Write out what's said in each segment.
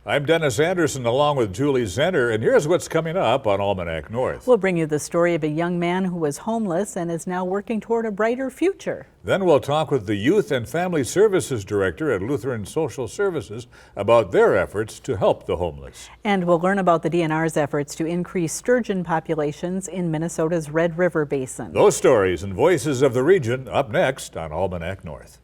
I'm Dennis Anderson along with Julie Zenner, and here's what's coming up on Almanac North. We'll bring you the story of a young man who was homeless and is now working toward a brighter future. Then we'll talk with the Youth and Family Services Director at Lutheran Social Services about their efforts to help the homeless. And we'll learn about the DNR's efforts to increase sturgeon populations in Minnesota's Red River Basin. Those stories and voices of the region up next on Almanac North.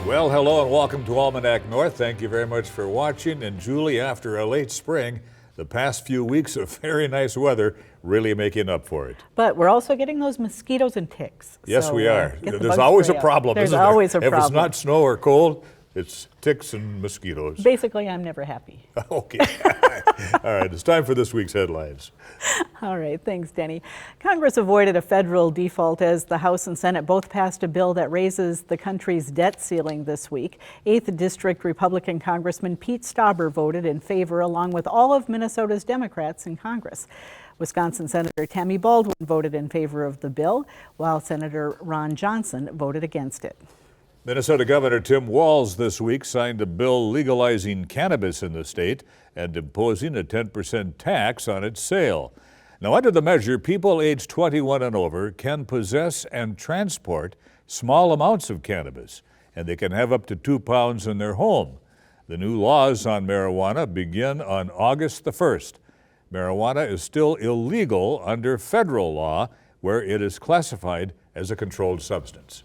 Well, hello and welcome to Almanac North. Thank you very much for watching. And Julie, after a late spring, the past few weeks of very nice weather really making up for it. But we're also getting those mosquitoes and ticks. Yes, so, we are. The There's always a problem, There's isn't there? always a problem. If it's not snow or cold, it's ticks and mosquitoes. Basically, I'm never happy. Okay. All right, it's time for this week's headlines. All right, thanks, Denny. Congress avoided a federal default as the House and Senate both passed a bill that raises the country's debt ceiling this week. 8th District Republican Congressman Pete Stauber voted in favor, along with all of Minnesota's Democrats in Congress. Wisconsin Senator Tammy Baldwin voted in favor of the bill, while Senator Ron Johnson voted against it. Minnesota Governor Tim Walz this week signed a bill legalizing cannabis in the state and imposing a 10% tax on its sale. Now, under the measure, people aged 21 and over can possess and transport small amounts of cannabis, and they can have up to 2 pounds in their home. The new laws on marijuana begin on August the 1st. Marijuana is still illegal under federal law, where it is classified as a controlled substance.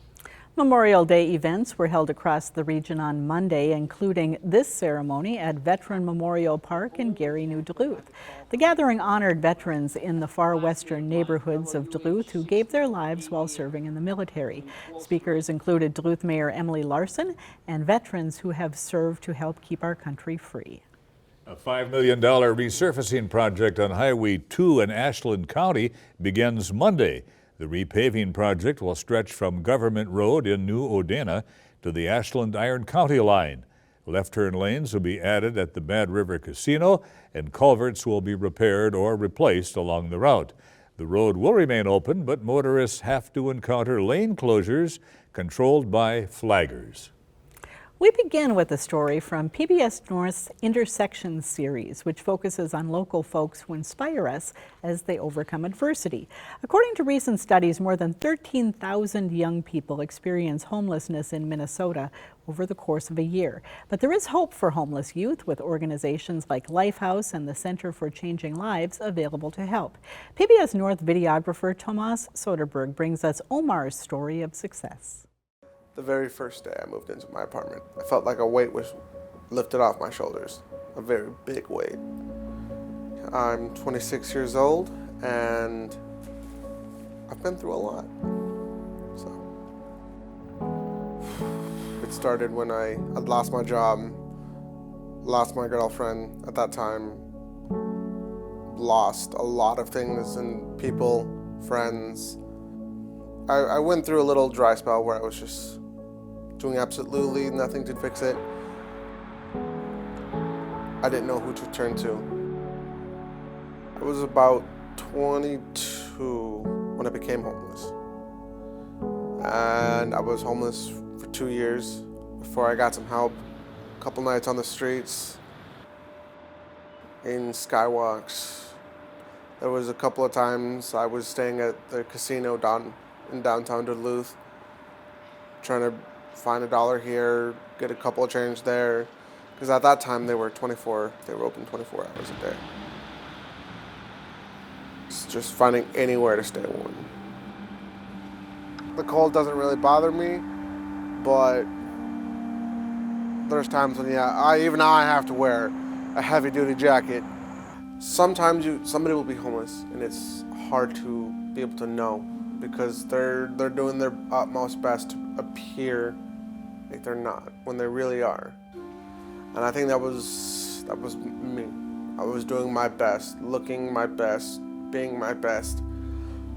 Memorial Day events were held across the region on Monday, including this ceremony at Veteran Memorial Park in Gary, New Duluth. The gathering honored veterans in the far western neighborhoods of Duluth who gave their lives while serving in the military. Speakers included Duluth Mayor Emily Larson and veterans who have served to help keep our country free. A $5 million resurfacing project on Highway 2 in Ashland County begins Monday. The repaving project will stretch from Government Road in New Odena to the Ashland-Iron County line. Left turn lanes will be added at the Bad River Casino, and culverts will be repaired or replaced along the route. The road will remain open, but motorists have to encounter lane closures controlled by flaggers. We begin with a story from PBS North's Intersections series, which focuses on local folks who inspire us as they overcome adversity. According to recent studies, more than 13,000 young people experience homelessness in Minnesota over the course of a year. But there is hope for homeless youth, with organizations like Lifehouse and the Center for Changing Lives available to help. PBS North videographer Tomas Soderberg brings us Omar's story of success. The very first day I moved into my apartment, I felt like a weight was lifted off my shoulders, a very big weight. I'm 26 years old and I've been through a lot. So it started when I had lost my job, lost my girlfriend at that time, lost a lot of things and people, friends. I went through a little dry spell where I was just doing absolutely nothing to fix it. I didn't know who to turn to. I was about 22 when I became homeless. And I was homeless for 2 years before I got some help. A couple nights on the streets, in skywalks. There was a couple of times I was staying at the casino in downtown Duluth, trying to find $1 here, get a couple of change there, because at that time they were open 24 hours a day. It's just finding anywhere to stay warm. The cold doesn't really bother me, but there's times when even now I have to wear a heavy duty jacket. Sometimes somebody will be homeless and it's hard to be able to know, because they're doing their utmost best to appear like they're not when they really are. And I think that was me. I was doing my best, looking my best, being my best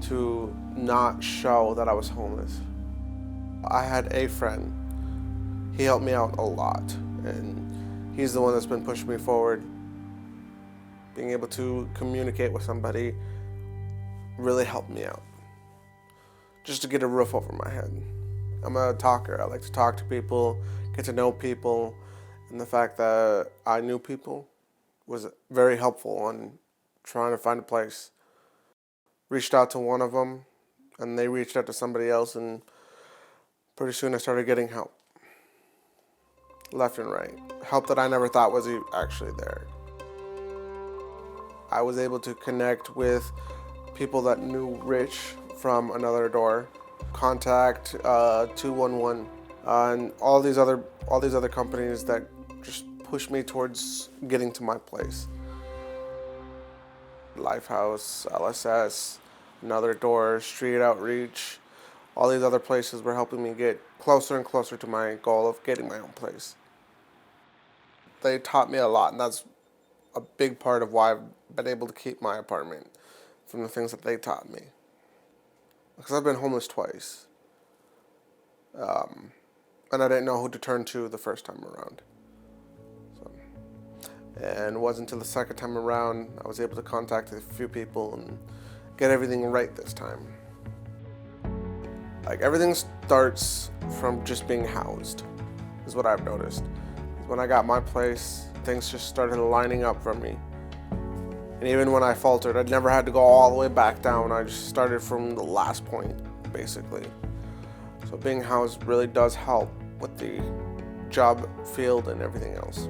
to not show that I was homeless. I had a friend. He helped me out a lot, and he's the one that's been pushing me forward. Being able to communicate with somebody really helped me out. Just to get a roof over my head. I'm a talker. I like to talk to people, get to know people, and the fact that I knew people was very helpful on trying to find a place. Reached out to one of them, and they reached out to somebody else, and pretty soon I started getting help. Left and right. Help that I never thought was actually there. I was able to connect with people that knew Rich from another door, contact 211, and all these other companies that just pushed me towards getting to my place. Lifehouse, LSS, Another Door, Street Outreach, all these other places were helping me get closer and closer to my goal of getting my own place. They taught me a lot, and that's a big part of why I've been able to keep my apartment, from the things that they taught me. Because I've been homeless twice. And I didn't know who to turn to the first time around. And it wasn't until the second time around I was able to contact a few people and get everything right this time. Like, everything starts from just being housed, is what I've noticed. When I got my place, things just started lining up for me. And even when I faltered, I never had to go all the way back down. I just started from the last point, basically. So being housed really does help with the job field and everything else.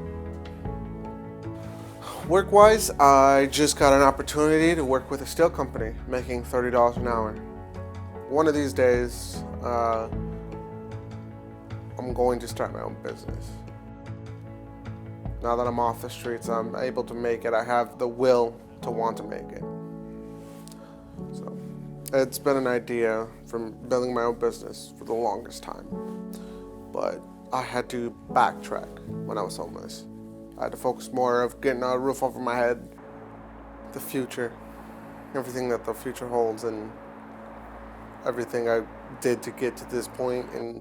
Work-wise, I just got an opportunity to work with a steel company, making $30 an hour. One of these days, I'm going to start my own business. Now that I'm off the streets, I'm able to make it. I have the will to want to make it. So it's been an idea from building my own business for the longest time. But I had to backtrack when I was homeless. I had to focus more of getting a roof over my head, the future, everything that the future holds, and everything I did to get to this point, and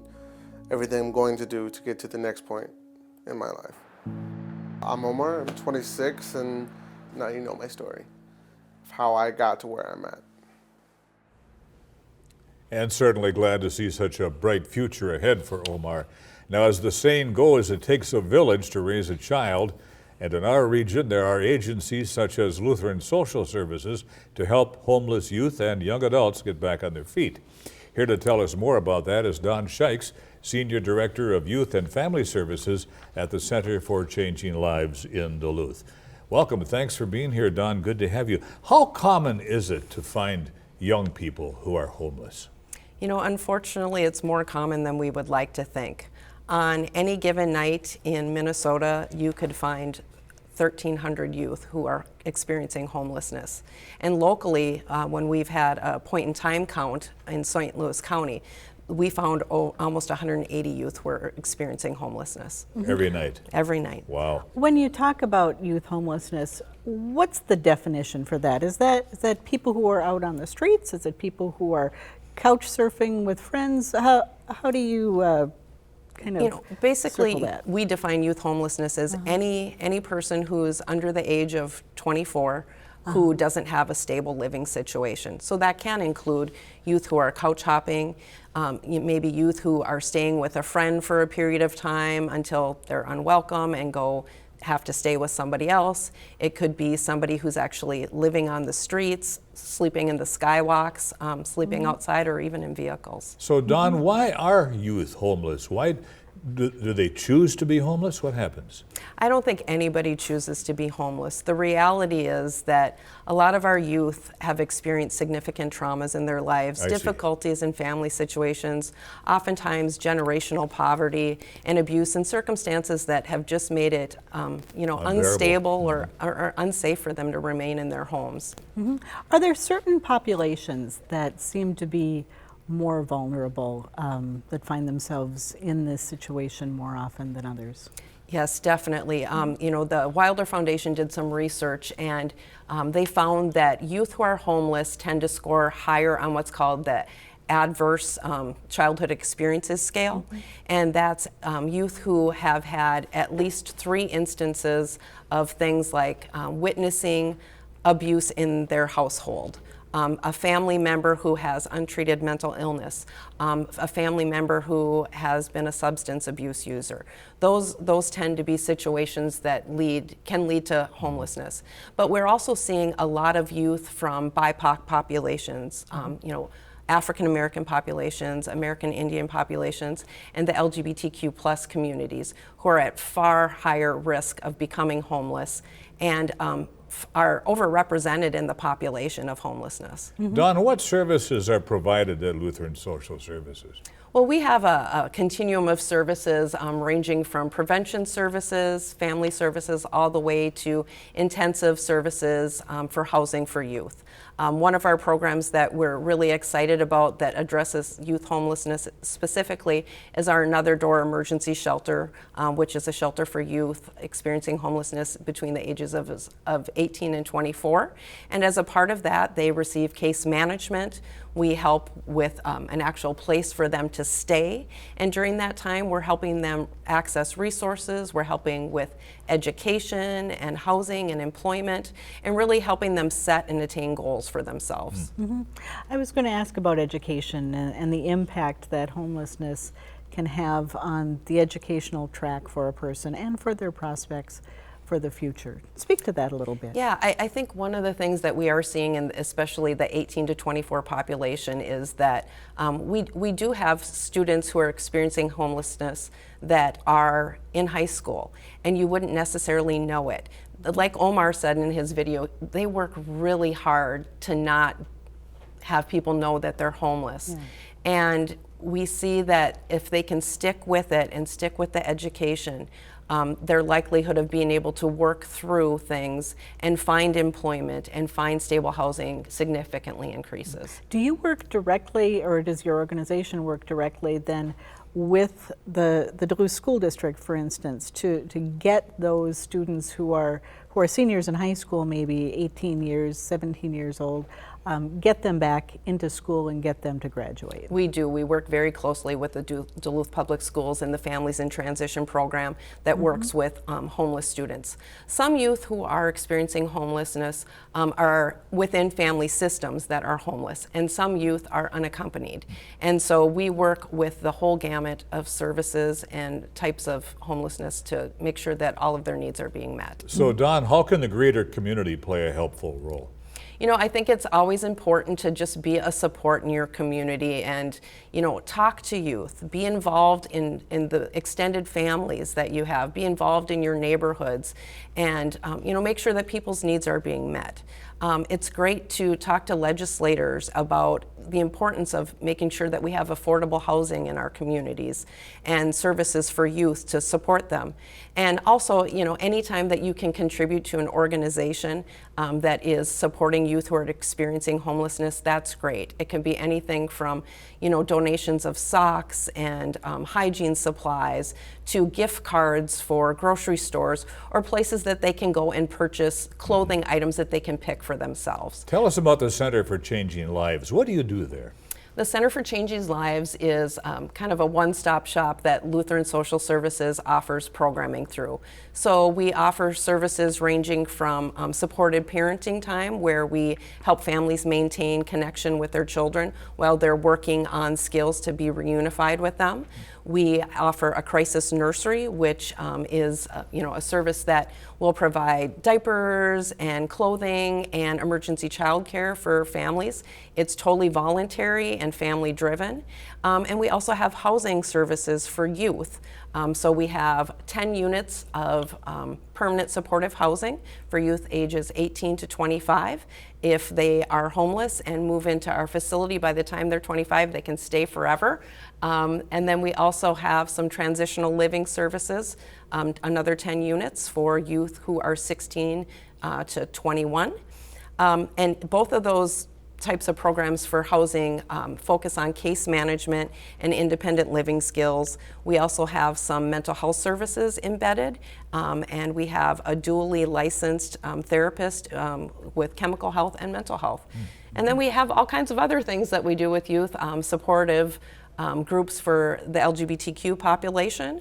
everything I'm going to do to get to the next point in my life. I'm Omar, I'm 26, and now you know my story of how I got to where I'm at. And certainly glad to see such a bright future ahead for Omar. Now, as the saying goes, it takes a village to raise a child, and in our region there are agencies such as Lutheran Social Services to help homeless youth and young adults get back on their feet. Here to tell us more about that is Don Shikes, Senior Director of Youth and Family Services at the Center for Changing Lives in Duluth. Welcome. Thanks for being here, Don. Good to have you. How common is it to find young people who are homeless? You know, unfortunately, it's more common than we would like to think. On any given night in Minnesota, you could find 1,300 youth who are experiencing homelessness. And locally, when we've had a point-in-time count in St. Louis County, we found almost 180 youth were experiencing homelessness. Mm-hmm. Every night? Every night. Wow. When you talk about youth homelessness, what's the definition for that? Is that people who are out on the streets? Is it people who are couch surfing with friends? How do you basically, that? we define youth homelessness as any person who's under the age of 24 who doesn't have a stable living situation. So that can include youth who are couch hopping, maybe youth who are staying with a friend for a period of time until they're unwelcome and have to stay with somebody else. It could be somebody who's actually living on the streets, sleeping in the skywalks, sleeping outside, or even in vehicles. So, Don, why are youth homeless? Why do they choose to be homeless? What happens? I don't think anybody chooses to be homeless. The reality is that a lot of our youth have experienced significant traumas in their lives, difficulties in family situations, oftentimes generational poverty and abuse, and circumstances that have just made it unstable or unsafe for them to remain in their homes. Mm-hmm. Are there certain populations that seem to be more vulnerable, that find themselves in this situation more often than others? Yes, definitely. The Wilder Foundation did some research, and they found that youth who are homeless tend to score higher on what's called the adverse childhood experiences scale, and that's youth who have had at least 3 instances of things like witnessing abuse in their household, a family member who has untreated mental illness, a family member who has been a substance abuse user. Those tend to be situations that can lead to homelessness. But we're also seeing a lot of youth from BIPOC populations, African American populations, American Indian populations, and the LGBTQ plus communities who are at far higher risk of becoming homeless and are overrepresented in the population of homelessness. Don, what services are provided at Lutheran Social Services? Well, we have a continuum of services ranging from prevention services, family services, all the way to intensive services for housing for youth. One of our programs that we're really excited about that addresses youth homelessness specifically is our Another Door emergency shelter, which is a shelter for youth experiencing homelessness between the ages of 18 and 24. And as a part of that, they receive case management. We help with an actual place for them to stay. And during that time, we're helping them access resources. We're helping with education and housing and employment, and really helping them set and attain goals for themselves. I was going to ask about education and the impact that homelessness can have on the educational track for a person and for their prospects for the future. Speak to that a little bit. Yeah, I think one of the things that we are seeing, in especially the 18 to 24 population, is that we do have students who are experiencing homelessness that are in high school, and you wouldn't necessarily know it. Like Omar said in his video, they work really hard to not have people know that they're homeless. Yeah. And we see that if they can stick with it and stick with the education, their likelihood of being able to work through things and find employment and find stable housing significantly increases. Do you work directly, or does your organization work directly then with the Duluth School District, for instance, to get those students who are seniors in high school, maybe 18 years, 17 years old, get them back into school and get them to graduate? We do. We work very closely with the Duluth Public Schools and the Families in Transition program that works with homeless students. Some youth who are experiencing homelessness are within family systems that are homeless, and some youth are unaccompanied. And so we work with the whole gamut of services and types of homelessness to make sure that all of their needs are being met. So Don, how can the greater community play a helpful role? You know, I think it's always important to just be a support in your community and, talk to youth, be involved in the extended families that you have, be involved in your neighborhoods, and, make sure that people's needs are being met. It's great to talk to legislators about the importance of making sure that we have affordable housing in our communities and services for youth to support them. And also, anytime that you can contribute to an organization that is supporting youth who are experiencing homelessness, that's great. It can be anything from, donations of socks and hygiene supplies to gift cards for grocery stores or places that they can go and purchase clothing items that they can pick for themselves. Tell us about the Center for Changing Lives. What do you do there? The Center for Changing Lives is kind of a one-stop shop that Lutheran Social Services offers programming through. So we offer services ranging from supported parenting time, where we help families maintain connection with their children while they're working on skills to be reunified with them. We offer a crisis nursery, which is a service that will provide diapers and clothing and emergency childcare for families. It's totally voluntary and family driven. And we also have housing services for youth. So we have 10 units of permanent supportive housing for youth ages 18 to 25. If they are homeless and move into our facility by the time they're 25, they can stay forever. And then we also have some transitional living services, another 10 units for youth who are 16 to 21. And both of those types of programs for housing focus on case management and independent living skills. We also have some mental health services embedded, and we have a dually licensed therapist with chemical health and mental health. And then we have all kinds of other things that we do with youth, supportive groups for the LGBTQ population,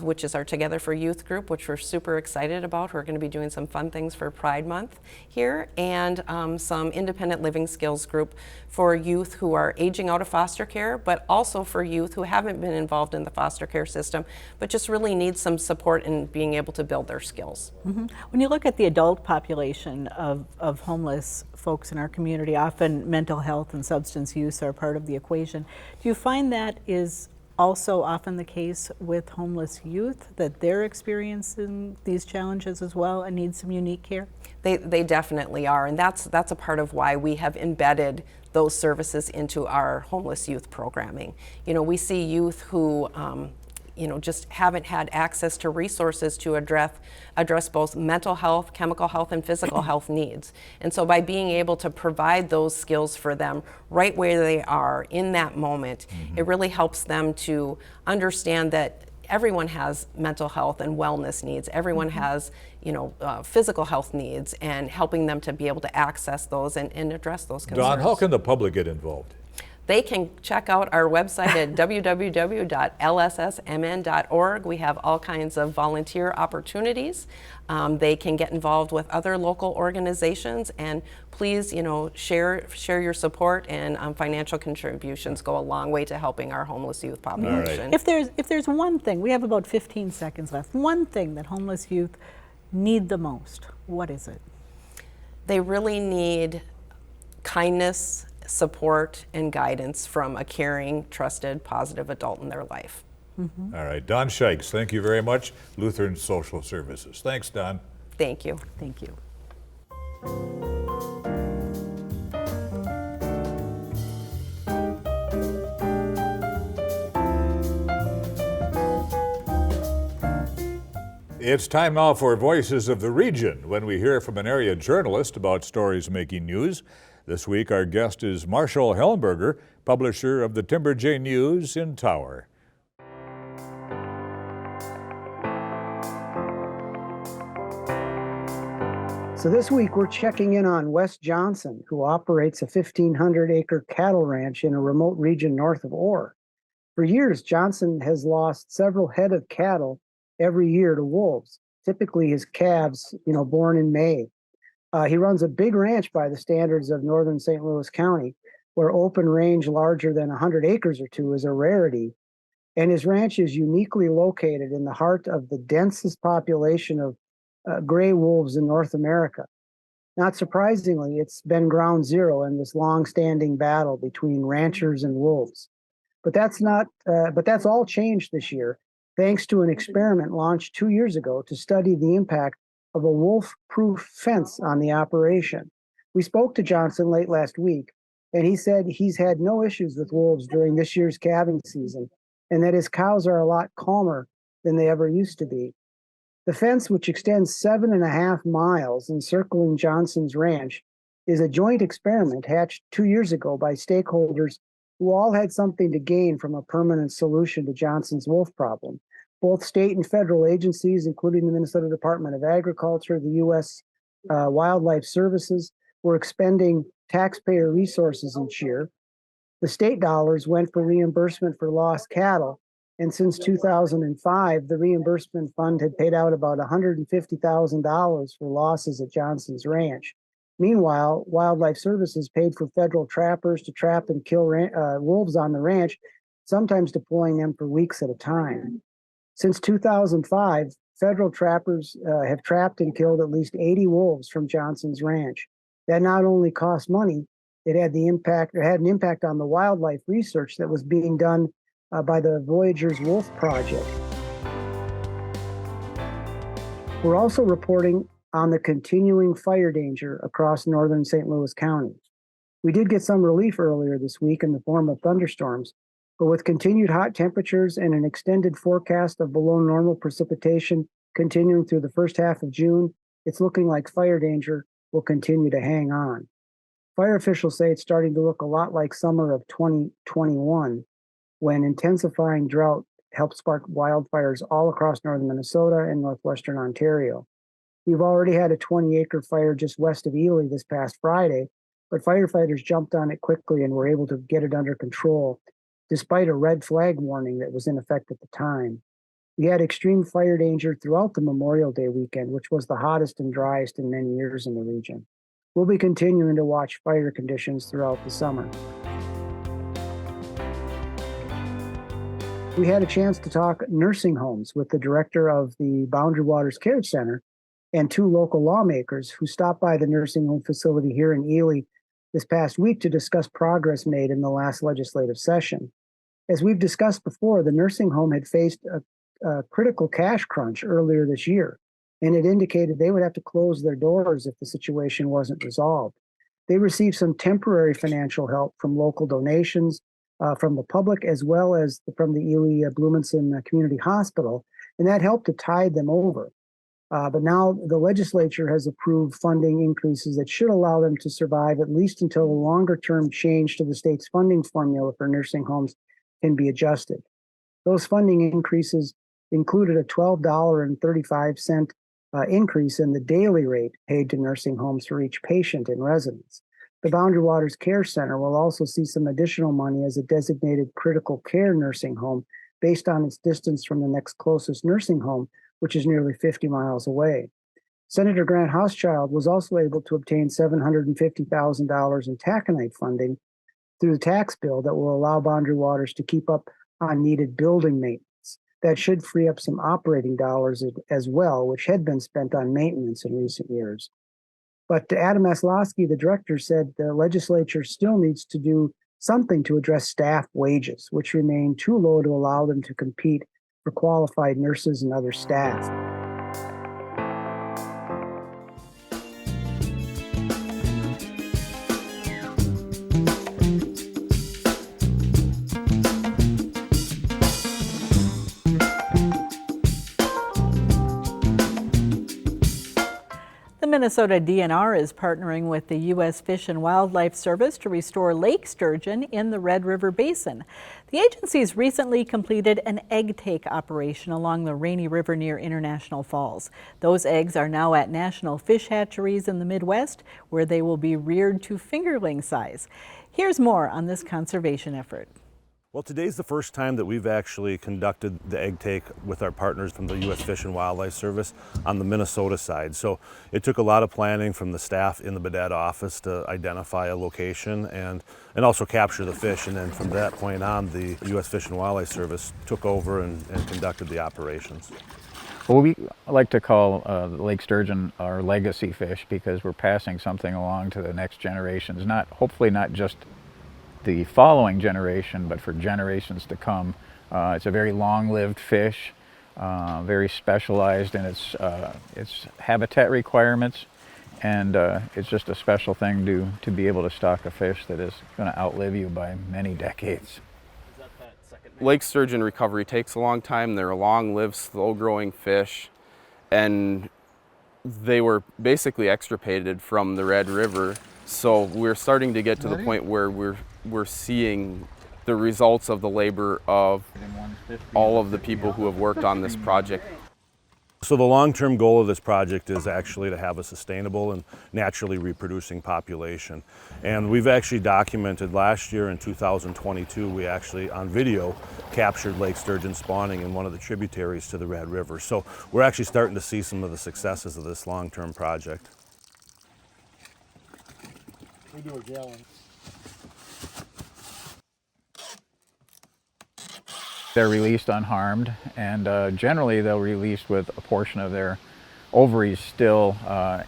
which is our Together for Youth group, which we're super excited about. We're going to be doing some fun things for Pride Month here, and some independent living skills group for youth who are aging out of foster care, but also for youth who haven't been involved in the foster care system, but just really need some support in being able to build their skills. When you look at the adult population of homeless folks in our community, often mental health and substance use are part of the equation. Do you find that is also often the case with homeless youth, that they're experiencing these challenges as well and need some unique care? They definitely are, and that's a part of why we have embedded those services into our homeless youth programming. You know, we see youth who just haven't had access to resources to address both mental health, chemical health, and physical health needs. And so by being able to provide those skills for them right where they are in that moment, it really helps them to understand that everyone has mental health and wellness needs. Everyone has, physical health needs, and helping them to be able to access those and address those concerns. Don, how can the public get involved? They can check out our website at www.lssmn.org. We have all kinds of volunteer opportunities. They can get involved with other local organizations, and please, share your support, and financial contributions go a long way to helping our homeless youth population. If there's one thing, we have about 15 seconds left, one thing that homeless youth need the most, what is it? They really need kindness, support, and guidance from a caring, trusted, positive adult in their life. All right, Don Shikes, thank you very much. Lutheran Social Services. Thanks, Don. Thank you. Thank you. It's time now for Voices of the Region, when we hear from an area journalist about stories making news. This week, our guest is Marshall Helmberger, publisher of the Timberjay News in Tower. So this week, we're checking in on Wes Johnson, who operates a 1,500-acre cattle ranch in a remote region north of Orr. For years, Johnson has lost several head of cattle every year to wolves, typically his calves, born in May. He runs a big ranch by the standards of northern St. Louis County, where open range larger than 100 acres or two is a rarity. And his ranch is uniquely located in the heart of the densest population of gray wolves in North America. Not surprisingly, it's been ground zero in this long-standing battle between ranchers and wolves. But that's all changed this year, thanks to an experiment launched 2 years ago to study the impact of a wolf-proof fence on the operation. We spoke to Johnson late last week, and he said he's had no issues with wolves during this year's calving season, and that his cows are a lot calmer than they ever used to be. The fence, which extends 7.5 miles encircling Johnson's ranch, is a joint experiment hatched 2 years ago by stakeholders who all had something to gain from a permanent solution to Johnson's wolf problem. Both state and federal agencies, including the Minnesota Department of Agriculture, the U.S. Wildlife Services, were expending taxpayer resources each year. The state dollars went for reimbursement for lost cattle, and since 2005, the reimbursement fund had paid out about $150,000 for losses at Johnson's ranch. Meanwhile, Wildlife Services paid for federal trappers to trap and kill wolves on the ranch, sometimes deploying them for weeks at a time. Since 2005, federal trappers have trapped and killed at least 80 wolves from Johnson's ranch. That not only cost money, it had an impact on the wildlife research that was being done by the Voyagers Wolf Project. We're also reporting on the continuing fire danger across northern St. Louis County. We did get some relief earlier this week in the form of thunderstorms, but with continued hot temperatures and an extended forecast of below normal precipitation continuing through the first half of June, it's looking like fire danger will continue to hang on. Fire officials say it's starting to look a lot like summer of 2021, when intensifying drought helped spark wildfires all across northern Minnesota and northwestern Ontario. We've already had a 20-acre fire just west of Ely this past Friday, but firefighters jumped on it quickly and were able to get it under control, despite a red flag warning that was in effect at the time. We had extreme fire danger throughout the Memorial Day weekend, which was the hottest and driest in many years in the region. We'll be continuing to watch fire conditions throughout the summer. We had a chance to talk nursing homes with the director of the Boundary Waters Care Center and two local lawmakers who stopped by the nursing home facility here in Ely this past week to discuss progress made in the last legislative session. As we've discussed before, the nursing home had faced a critical cash crunch earlier this year, and it indicated they would have to close their doors if the situation wasn't resolved. They received some temporary financial help from local donations, from the public, as well as from the Ely Bloomington Community Hospital, and that helped to tide them over. But now the legislature has approved funding increases that should allow them to survive at least until a longer-term change to the state's funding formula for nursing homes can be adjusted. Those funding increases included a $12.35 increase in the daily rate paid to nursing homes for each patient in residence. The Boundary Waters Care Center will also see some additional money as a designated critical care nursing home based on its distance from the next closest nursing home, which is nearly 50 miles away. Senator Grant Hauschild was also able to obtain $750,000 in taconite funding through the tax bill that will allow Boundary Waters to keep up on needed building maintenance. That should free up some operating dollars as well, which had been spent on maintenance in recent years. But Adam Maslowski, the director, said the legislature still needs to do something to address staff wages, which remain too low to allow them to compete for qualified nurses and other staff. The Minnesota DNR is partnering with the U.S. Fish and Wildlife Service to restore lake sturgeon in the Red River Basin. The agencies recently completed an egg take operation along the Rainy River near International Falls. Those eggs are now at national fish hatcheries in the Midwest, where they will be reared to fingerling size. Here's more on this conservation effort. Well, today's the first time that we've actually conducted the egg take with our partners from the U.S. Fish and Wildlife Service on the Minnesota side. So it took a lot of planning from the staff in the Baudette office to identify a location and also capture the fish. And then from that point on, the U.S. Fish and Wildlife Service took over and conducted the operations. Well, we like to call lake sturgeon our legacy fish because we're passing something along to the next generations, hopefully not just the following generation, but for generations to come. It's a very long-lived fish, very specialized in its habitat requirements, and it's just a special thing to be able to stock a fish that is going to outlive you by many decades. Lake sturgeon recovery takes a long time. They're a long-lived, slow-growing fish, and they were basically extirpated from the Red River. So we're starting to get to the point where we're seeing the results of the labor of all of the people who have worked on this project. So the long-term goal of this project is actually to have a sustainable and naturally reproducing population. And we've actually documented last year in 2022, we actually on video captured lake sturgeon spawning in one of the tributaries to the Red River. So we're actually starting to see some of the successes of this long-term project. We do a gallon. They're released unharmed, and generally they'll release with a portion of their ovaries still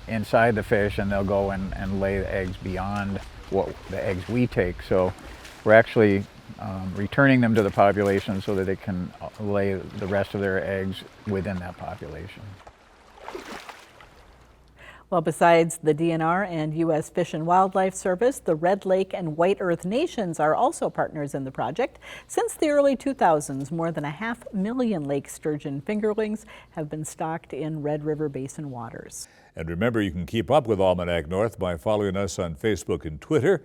inside the fish, and they'll go and lay the eggs beyond what the eggs we take. So we're actually returning them to the population so that they can lay the rest of their eggs within that population. Well, besides the DNR and U.S. Fish and Wildlife Service, the Red Lake and White Earth Nations are also partners in the project. Since the early 2000s, more than 500,000 lake sturgeon fingerlings have been stocked in Red River Basin waters. And remember, you can keep up with Almanac North by following us on Facebook and Twitter.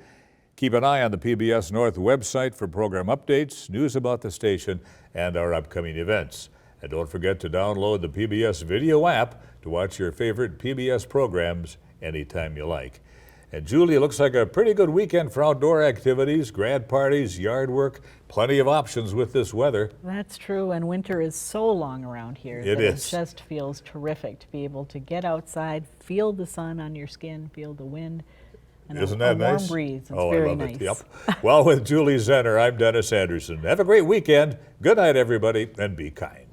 Keep an eye on the PBS North website for program updates, news about the station, and our upcoming events. And don't forget to download the PBS video app to watch your favorite PBS programs anytime you like. And Julie, it looks like a pretty good weekend for outdoor activities, grad parties, yard work, plenty of options with this weather. That's true, and winter is so long around here It that is. it just feels terrific to be able to get outside, feel the sun on your skin, feel the wind, and Isn't a that warm nice? breeze. It's Oh, very I love nice. it. Yep. Well, with Julie Zenner, I'm Dennis Anderson. Have a great weekend. Good night, everybody, and be kind.